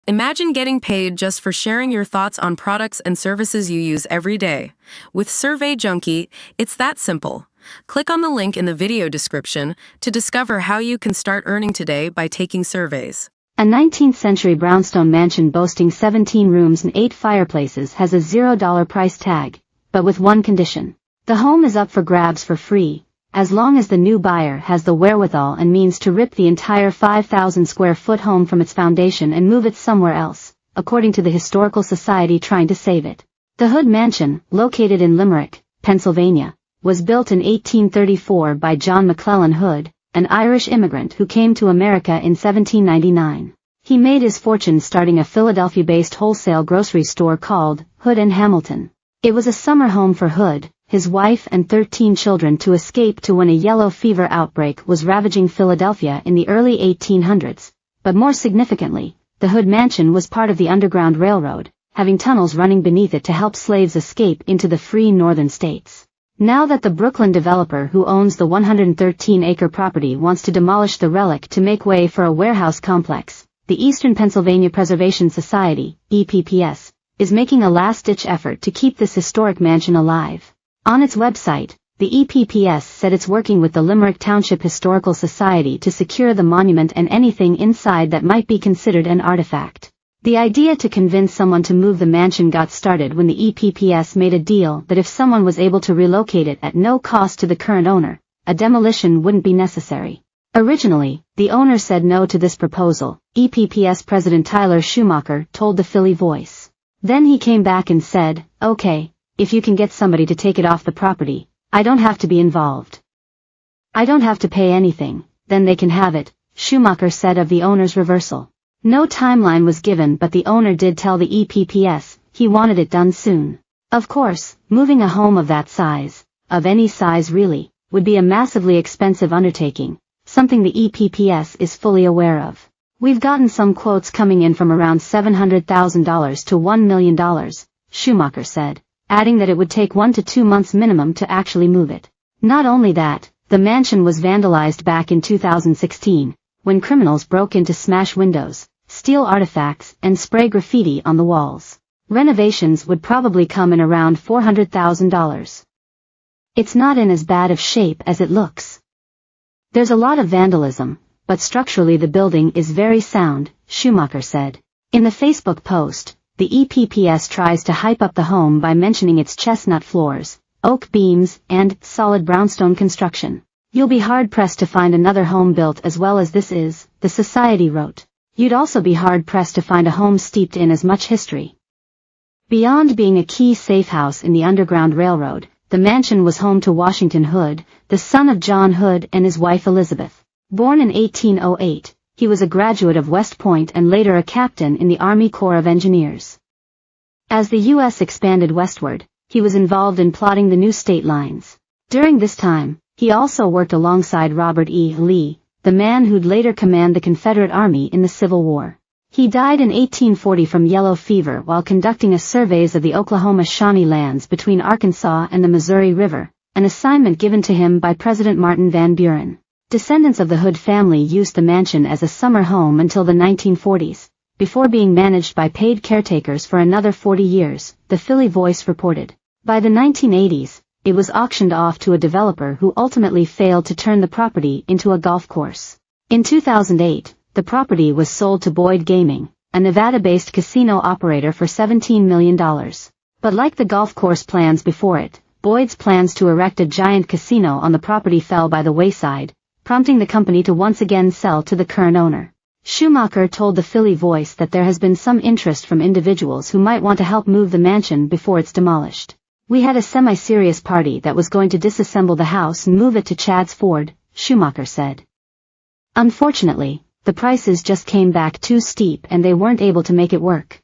Imagine getting paid just for sharing your thoughts on products and services you use every day. With Survey Junkie, it's that simple. Click on the link in the video description to discover how you can start earning today by taking surveys. A 19th-century brownstone mansion boasting 17 rooms and 8 fireplaces has a $0 price tag, but with one condition. The home is up for grabs for free, as long as the new buyer has the wherewithal and means to rip the entire 5,000 square foot home from its foundation and move it somewhere else, according to the Historical Society trying to save it. The Hood Mansion, located in Limerick, Pennsylvania, was built in 1834 by John McClellan Hood, an Irish immigrant who came to America in 1799. He made his fortune starting a Philadelphia-based wholesale grocery store called Hood and Hamilton. It was a summer home for Hood, his wife and 13 children to escape to when a yellow fever outbreak was ravaging Philadelphia in the early 1800s. But more significantly, the Hood Mansion was part of the Underground Railroad, having tunnels running beneath it to help slaves escape into the free northern states. Now that the Brooklyn developer who owns the 113-acre property wants to demolish the relic to make way for a warehouse complex, the Eastern Pennsylvania Preservation Society, EPPS, is making a last-ditch effort to keep this historic mansion alive. On its website, the EPPS said it's working with the Limerick Township Historical Society to secure the monument and anything inside that might be considered an artifact. The idea to convince someone to move the mansion got started when the EPPS made a deal that if someone was able to relocate it at no cost to the current owner, a demolition wouldn't be necessary. Originally, the owner said no to this proposal, EPPS President Tyler Schumacher told the Philly Voice. Then he came back and said, "Okay, if you can get somebody to take it off the property, I don't have to be involved. I don't have to pay anything, then they can have it," Schumacher said of the owner's reversal. No timeline was given, but the owner did tell the EPPS he wanted it done soon. Of course, moving a home of that size, of any size really, would be a massively expensive undertaking, something the EPPS is fully aware of. "We've gotten some quotes coming in from around $700,000 to $1 million, Schumacher said, adding that it would take 1 to 2 months minimum to actually move it. Not only that, the mansion was vandalized back in 2016, when criminals broke in to smash windows, steal artifacts, and spray graffiti on the walls. Renovations would probably come in around $400,000. It's not in as bad of shape as it looks. There's a lot of vandalism, but structurally the building is very sound," Schumacher said. In the Facebook post, the EPPS tries to hype up the home by mentioning its chestnut floors, oak beams, and solid brownstone construction. "You'll be hard-pressed to find another home built as well as this is," the society wrote. "You'd also be hard-pressed to find a home steeped in as much history." Beyond being a key safe house in the Underground Railroad, the mansion was home to Washington Hood, the son of John Hood and his wife Elizabeth. Born in 1808, he was a graduate of West Point and later a captain in the Army Corps of Engineers. As the U.S. expanded westward, he was involved in plotting the new state lines. During this time, he also worked alongside Robert E. Lee, the man who'd later command the Confederate Army in the Civil War. He died in 1840 from yellow fever while conducting a surveys of the Oklahoma Shawnee lands between Arkansas and the Missouri River, an assignment given to him by President Martin Van Buren. Descendants of the Hood family used the mansion as a summer home until the 1940s, before being managed by paid caretakers for another 40 years, the Philly Voice reported. By the 1980s, it was auctioned off to a developer who ultimately failed to turn the property into a golf course. In 2008, the property was sold to Boyd Gaming, a Nevada-based casino operator for $17 million. But like the golf course plans before it, Boyd's plans to erect a giant casino on the property fell by the wayside, prompting the company to once again sell to the current owner. Schumacher told the Philly Voice that there has been some interest from individuals who might want to help move the mansion before it's demolished. "We had a semi-serious party that was going to disassemble the house and move it to Chadds Ford," Schumacher said. "Unfortunately, the prices just came back too steep and they weren't able to make it work.